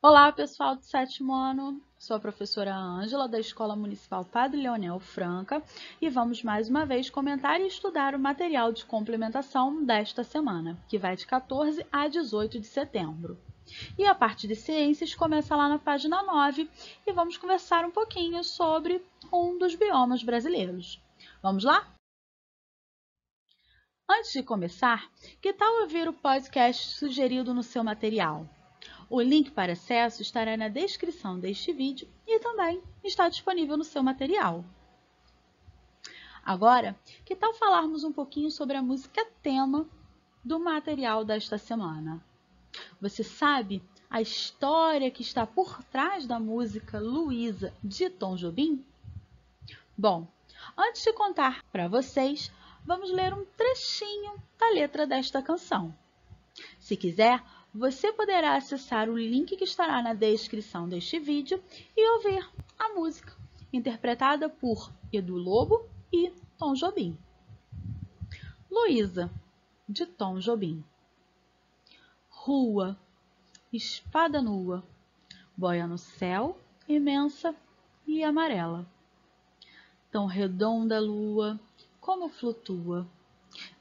Olá, pessoal do sétimo ano. Sou a professora Ângela, da Escola Municipal Padre Leonel Franca, e vamos mais uma vez comentar e estudar o material de complementação desta semana, que vai de 14 a 18 de setembro. E a parte de ciências começa lá na página 9 e vamos conversar um pouquinho sobre um dos biomas brasileiros. Vamos lá? Antes de começar, que tal ouvir o podcast sugerido no seu material? O link para acesso estará na descrição deste vídeo e também está disponível no seu material. Agora, que tal falarmos um pouquinho sobre a música tema do material desta semana? Você sabe a história que está por trás da música Luísa de Tom Jobim? Bom, antes de contar para vocês, vamos ler um trechinho da letra desta canção. Se quiser, você poderá acessar o link que estará na descrição deste vídeo e ouvir a música, interpretada por Edu Lobo e Tom Jobim. Luísa, de Tom Jobim. Rua, espada nua, boia no céu, imensa e amarela. Tão redonda a lua, como flutua,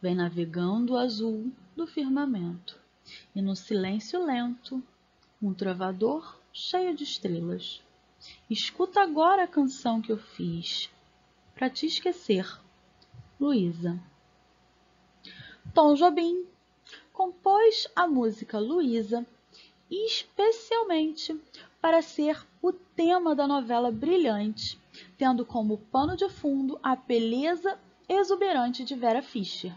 vem navegando o azul do firmamento. E no silêncio lento, um trovador cheio de estrelas. Escuta agora a canção que eu fiz, para te esquecer, Luísa. Tom Jobim compôs a música Luísa especialmente para ser o tema da novela Brilhante, tendo como pano de fundo a beleza exuberante de Vera Fischer,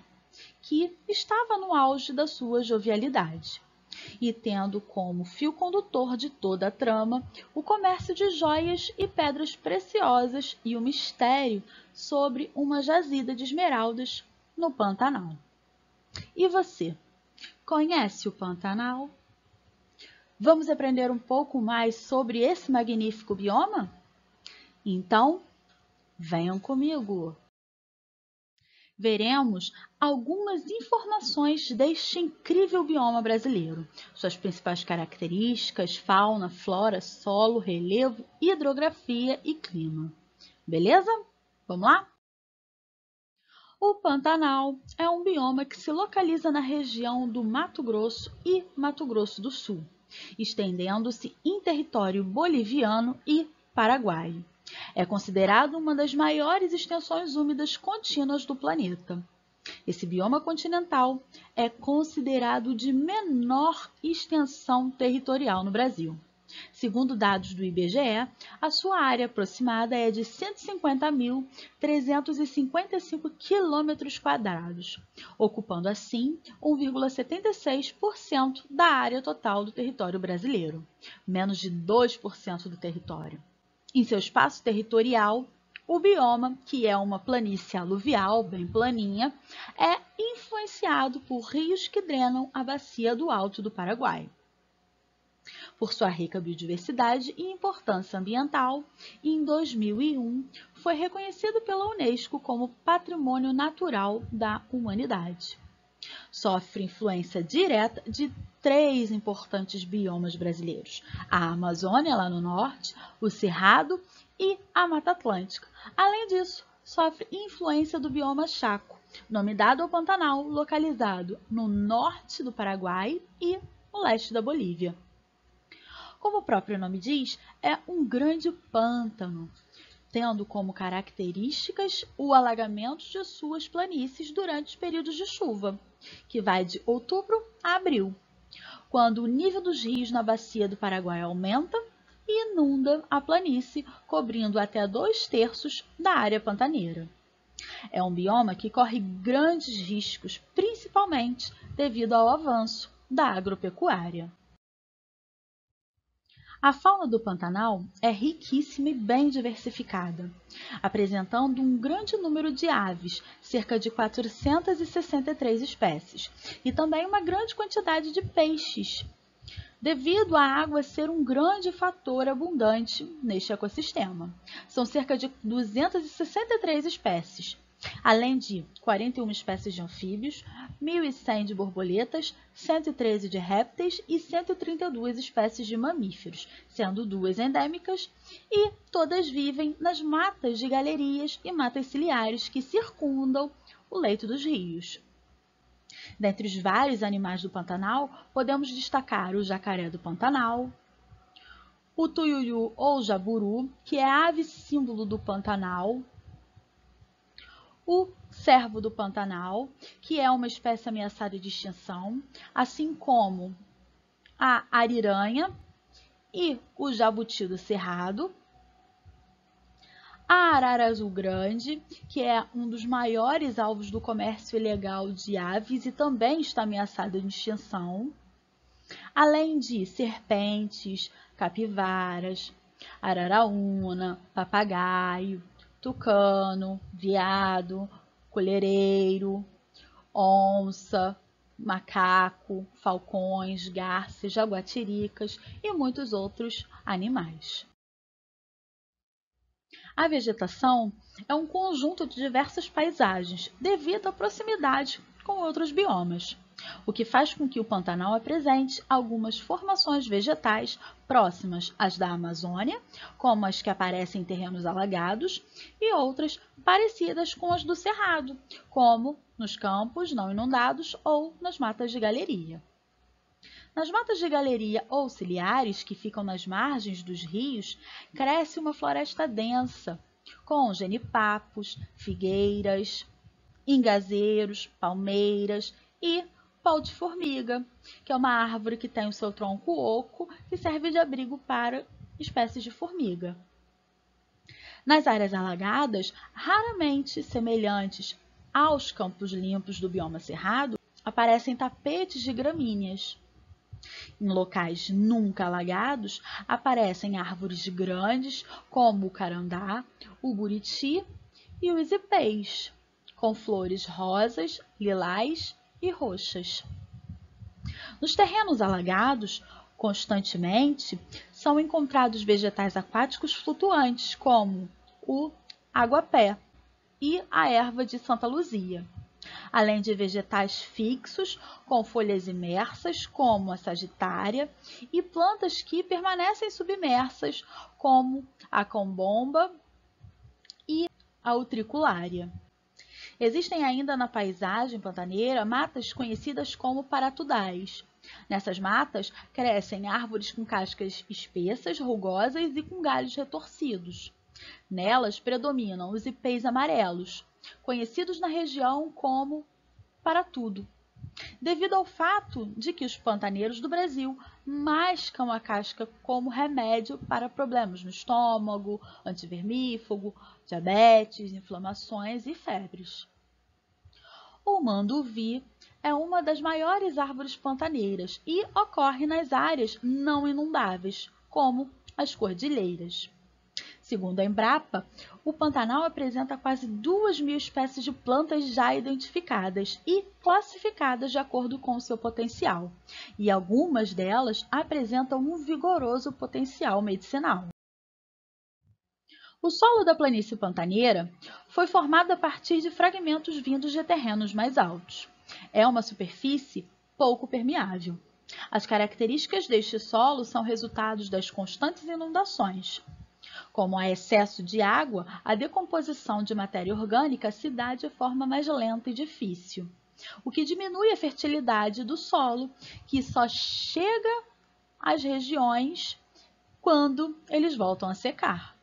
que estava no auge da sua jovialidade, e tendo como fio condutor de toda a trama o comércio de joias e pedras preciosas e o mistério sobre uma jazida de esmeraldas no Pantanal. E você, conhece o Pantanal? Vamos aprender um pouco mais sobre esse magnífico bioma? Então, venham comigo! Veremos algumas informações deste incrível bioma brasileiro, suas principais características, fauna, flora, solo, relevo, hidrografia e clima. Beleza? Vamos lá? O Pantanal é um bioma que se localiza na região do Mato Grosso e Mato Grosso do Sul, estendendo-se em território boliviano e paraguaio. É considerado uma das maiores extensões úmidas contínuas do planeta. Esse bioma continental é considerado de menor extensão territorial no Brasil. Segundo dados do IBGE, a sua área aproximada é de 150.355 km², ocupando assim 1,76% da área total do território brasileiro, menos de 2% do território. Em seu espaço territorial, o bioma, que é uma planície aluvial, bem planinha, é influenciado por rios que drenam a bacia do Alto do Paraguai. Por sua rica biodiversidade e importância ambiental, em 2001 foi reconhecido pela Unesco como Patrimônio Natural da Humanidade. Sofre influência direta de 3 importantes biomas brasileiros: a Amazônia, lá no norte, o Cerrado e a Mata Atlântica. Além disso, sofre influência do bioma Chaco, nome dado ao Pantanal, localizado no norte do Paraguai e no leste da Bolívia. Como o próprio nome diz, é um grande pântano, tendo como características o alagamento de suas planícies durante os períodos de chuva, que vai de outubro a abril, quando o nível dos rios na bacia do Paraguai aumenta e inunda a planície, cobrindo até 2/3 da área pantaneira. É um bioma que corre grandes riscos, principalmente devido ao avanço da agropecuária. A fauna do Pantanal é riquíssima e bem diversificada, apresentando um grande número de aves, cerca de 463 espécies, e também uma grande quantidade de peixes, devido à água ser um grande fator abundante neste ecossistema. São cerca de 263 espécies. além de 41 espécies de anfíbios, 1.100 de borboletas, 113 de répteis e 132 espécies de mamíferos, sendo 2 endêmicas, e todas vivem nas matas de galerias e matas ciliares que circundam o leito dos rios. Dentre os vários animais do Pantanal, podemos destacar o jacaré do Pantanal, o tuiuiu ou jaburu, que é a ave símbolo do Pantanal, o cervo do Pantanal, que é uma espécie ameaçada de extinção, assim como a ariranha e o jabuti do cerrado, a arara azul grande, que é um dos maiores alvos do comércio ilegal de aves e também está ameaçada de extinção, além de serpentes, capivaras, araraúna, papagaio, tucano, veado, colhereiro, onça, macaco, falcões, garças, jaguatiricas e muitos outros animais. A vegetação é um conjunto de diversas paisagens devido à proximidade com outros biomas, o que faz com que o Pantanal apresente algumas formações vegetais próximas às da Amazônia, como as que aparecem em terrenos alagados, e outras parecidas com as do Cerrado, como nos campos não inundados ou nas matas de galeria. Nas matas de galeria ou ciliares, que ficam nas margens dos rios, cresce uma floresta densa, com genipapos, figueiras, ingazeiros, palmeiras e pau de formiga, que é uma árvore que tem o seu tronco oco e serve de abrigo para espécies de formiga. Nas áreas alagadas, raramente semelhantes aos campos limpos do bioma cerrado, aparecem tapetes de gramíneas. Em locais nunca alagados, aparecem árvores grandes, como o carandá, o buriti e os ipês, com flores rosas, lilás e roxas. Nos terrenos alagados, constantemente, são encontrados vegetais aquáticos flutuantes, como o aguapé e a erva de Santa Luzia, além de vegetais fixos com folhas imersas, como a sagitária, e plantas que permanecem submersas, como a combomba e a utriculária. Existem ainda na paisagem pantaneira matas conhecidas como paratudais. Nessas matas crescem árvores com cascas espessas, rugosas e com galhos retorcidos. Nelas predominam os ipês amarelos, conhecidos na região como paratudo, devido ao fato de que os pantaneiros do Brasil mascam a casca como remédio para problemas no estômago, antivermífugo, diabetes, inflamações e febres. O manduvi é uma das maiores árvores pantaneiras e ocorre nas áreas não inundáveis, como as cordilheiras. Segundo a Embrapa, o Pantanal apresenta quase 2.000 espécies de plantas já identificadas e classificadas de acordo com o seu potencial, e algumas delas apresentam um vigoroso potencial medicinal. O solo da planície pantaneira foi formado a partir de fragmentos vindos de terrenos mais altos. É uma superfície pouco permeável. As características deste solo são resultados das constantes inundações. Como há excesso de água, a decomposição de matéria orgânica se dá de forma mais lenta e difícil, o que diminui a fertilidade do solo, que só chega às regiões quando eles voltam a secar.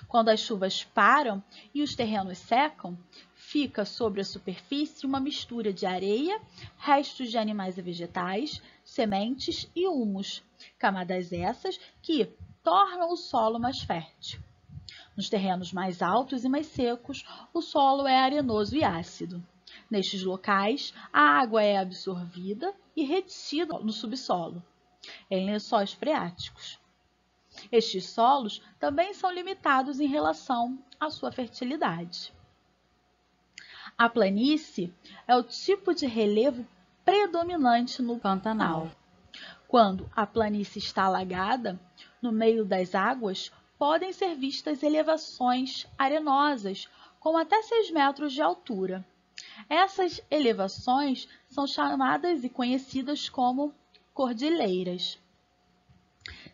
Quando as chuvas param e os terrenos secam, fica sobre a superfície uma mistura de areia, restos de animais e vegetais, sementes e humus, camadas essas que tornam o solo mais fértil. Nos terrenos mais altos e mais secos, o solo é arenoso e ácido. Nestes locais, a água é absorvida e retida no subsolo, em lençóis freáticos. Estes solos também são limitados em relação à sua fertilidade. A planície é o tipo de relevo predominante no Pantanal. Quando a planície está alagada, no meio das águas podem ser vistas elevações arenosas com até 6 metros de altura. Essas elevações são chamadas e conhecidas como cordilheiras.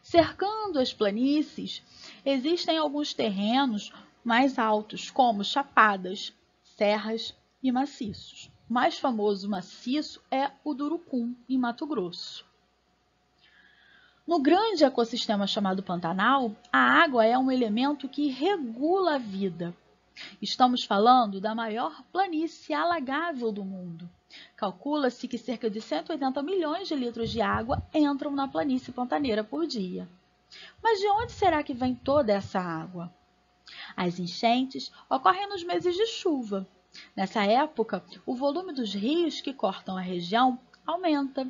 Cercando as planícies, existem alguns terrenos mais altos, como chapadas, serras e maciços. O mais famoso maciço é o do Urucum, em Mato Grosso. No grande ecossistema chamado Pantanal, a água é um elemento que regula a vida. Estamos falando da maior planície alagável do mundo. Calcula-se que cerca de 180 milhões de litros de água entram na planície pantaneira por dia. Mas de onde será que vem toda essa água? As enchentes ocorrem nos meses de chuva. Nessa época, o volume dos rios que cortam a região aumenta.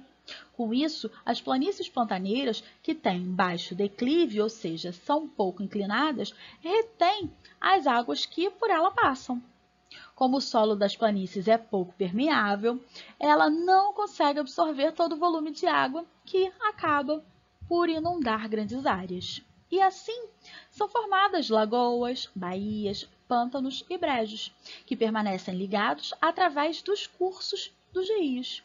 Com isso, as planícies pantaneiras, que têm baixo declive, ou seja, são pouco inclinadas, retêm as águas que por ela passam. Como o solo das planícies é pouco permeável, ela não consegue absorver todo o volume de água que acaba por inundar grandes áreas. E assim, são formadas lagoas, baías, pântanos e brejos, que permanecem ligados através dos cursos dos rios.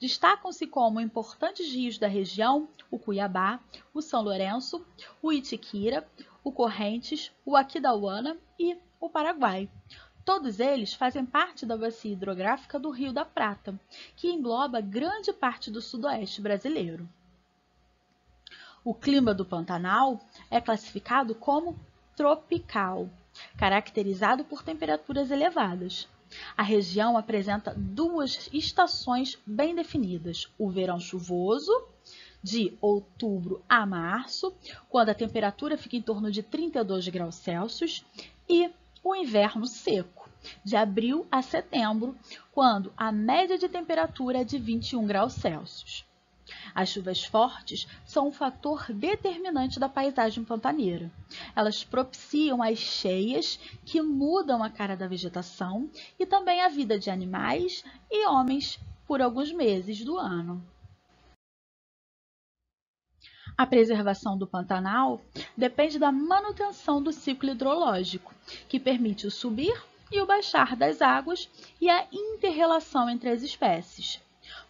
Destacam-se como importantes rios da região o Cuiabá, o São Lourenço, o Itiquira, o Correntes, o Aquidauana e o Paraguai. Todos eles fazem parte da bacia hidrográfica do Rio da Prata, que engloba grande parte do sudoeste brasileiro. O clima do Pantanal é classificado como tropical, caracterizado por temperaturas elevadas. A região apresenta duas estações bem definidas: o verão chuvoso, de outubro a março, quando a temperatura fica em torno de 32 graus Celsius, e o inverno seco, de abril a setembro, quando a média de temperatura é de 21 graus Celsius. As chuvas fortes são um fator determinante da paisagem pantaneira. Elas propiciam as cheias, que mudam a cara da vegetação e também a vida de animais e homens por alguns meses do ano. A preservação do Pantanal depende da manutenção do ciclo hidrológico, que permite o subir e o baixar das águas e a inter-relação entre as espécies.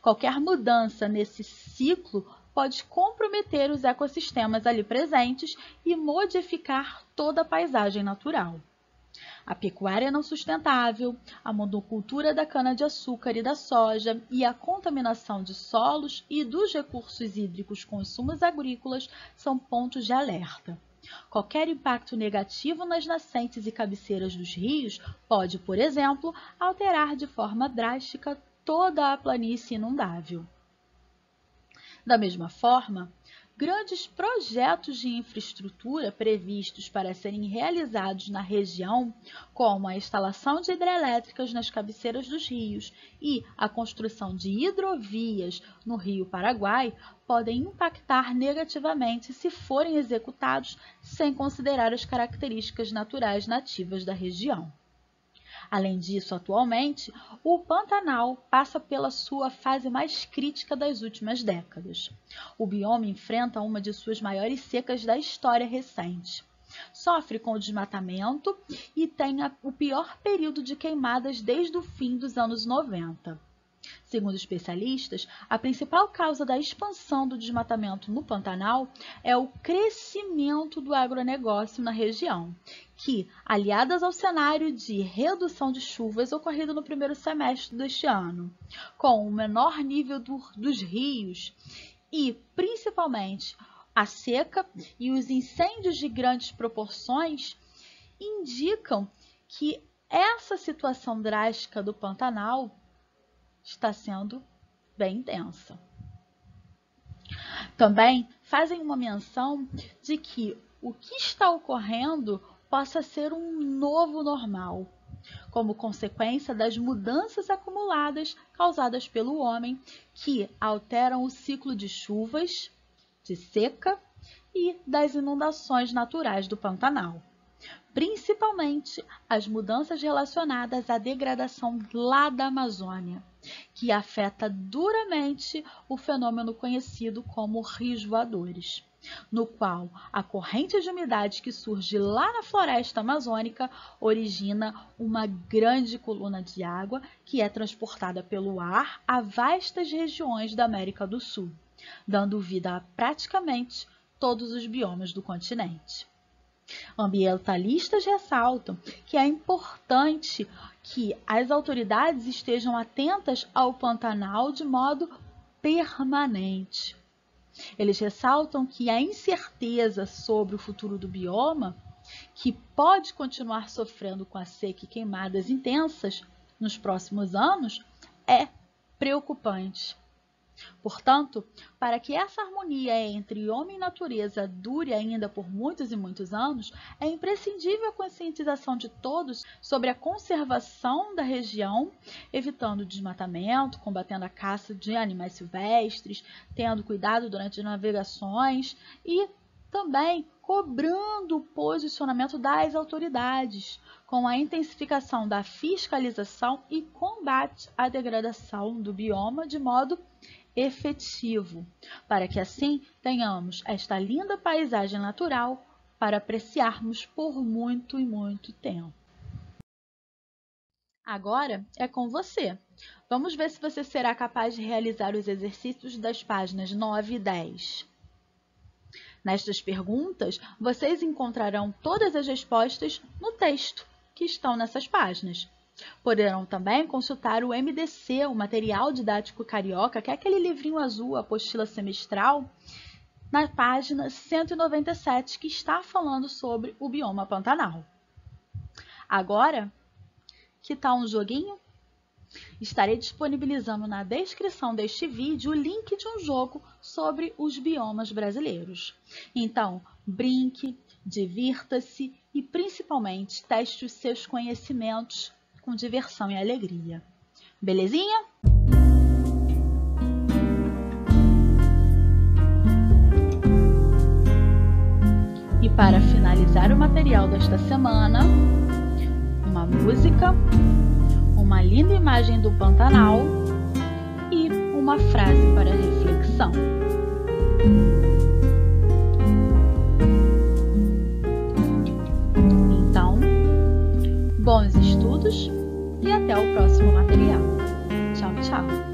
Qualquer mudança nesse ciclo pode comprometer os ecossistemas ali presentes e modificar toda a paisagem natural. A pecuária não sustentável, a monocultura da cana-de-açúcar e da soja e a contaminação de solos e dos recursos hídricos com insumos agrícolas são pontos de alerta. Qualquer impacto negativo nas nascentes e cabeceiras dos rios pode, por exemplo, alterar de forma drástica toda a planície inundável. Da mesma forma, grandes projetos de infraestrutura previstos para serem realizados na região, como a instalação de hidrelétricas nas cabeceiras dos rios e a construção de hidrovias no Rio Paraguai, podem impactar negativamente se forem executados sem considerar as características naturais nativas da região. Além disso, atualmente, o Pantanal passa pela sua fase mais crítica das últimas décadas. O bioma enfrenta uma de suas maiores secas da história recente. Sofre com o desmatamento e tem o pior período de queimadas desde o fim dos anos 90. Segundo especialistas, a principal causa da expansão do desmatamento no Pantanal é o crescimento do agronegócio na região, que, aliadas ao cenário de redução de chuvas ocorrido no primeiro semestre deste ano, com o menor nível dos rios e, principalmente, a seca e os incêndios de grandes proporções, indicam que essa situação drástica do Pantanal está sendo bem intensa. Também fazem uma menção de que o que está ocorrendo possa ser um novo normal, como consequência das mudanças acumuladas causadas pelo homem, que alteram o ciclo de chuvas, de seca e das inundações naturais do Pantanal. Principalmente as mudanças relacionadas à degradação lá da Amazônia, que afeta duramente o fenômeno conhecido como rios voadores, no qual a corrente de umidade que surge lá na floresta amazônica origina uma grande coluna de água que é transportada pelo ar a vastas regiões da América do Sul, dando vida a praticamente todos os biomas do continente. Ambientalistas ressaltam que é importante que as autoridades estejam atentas ao Pantanal de modo permanente. Eles ressaltam que a incerteza sobre o futuro do bioma, que pode continuar sofrendo com a seca e queimadas intensas nos próximos anos, é preocupante. Portanto, para que essa harmonia entre homem e natureza dure ainda por muitos e muitos anos, é imprescindível a conscientização de todos sobre a conservação da região, evitando o desmatamento, combatendo a caça de animais silvestres, tendo cuidado durante as navegações e também cobrando o posicionamento das autoridades, com a intensificação da fiscalização e combate à degradação do bioma de modo efetivo, para que assim tenhamos esta linda paisagem natural para apreciarmos por muito e muito tempo. Agora é com você. Vamos ver se você será capaz de realizar os exercícios das páginas 9 e 10. Nestas perguntas, vocês encontrarão todas as respostas no texto que estão nessas páginas. Poderão também consultar o MDC, o Material Didático Carioca, que é aquele livrinho azul, a apostila semestral, na página 197, que está falando sobre o bioma Pantanal. Agora, que tal um joguinho? Estarei disponibilizando na descrição deste vídeo o link de um jogo sobre os biomas brasileiros. Então, brinque, divirta-se e, principalmente, teste os seus conhecimentos com diversão e alegria. Belezinha? E para finalizar o material desta semana, uma música, uma linda imagem do Pantanal e uma frase para reflexão. Então, bons estudos e até o próximo material. Tchau, tchau!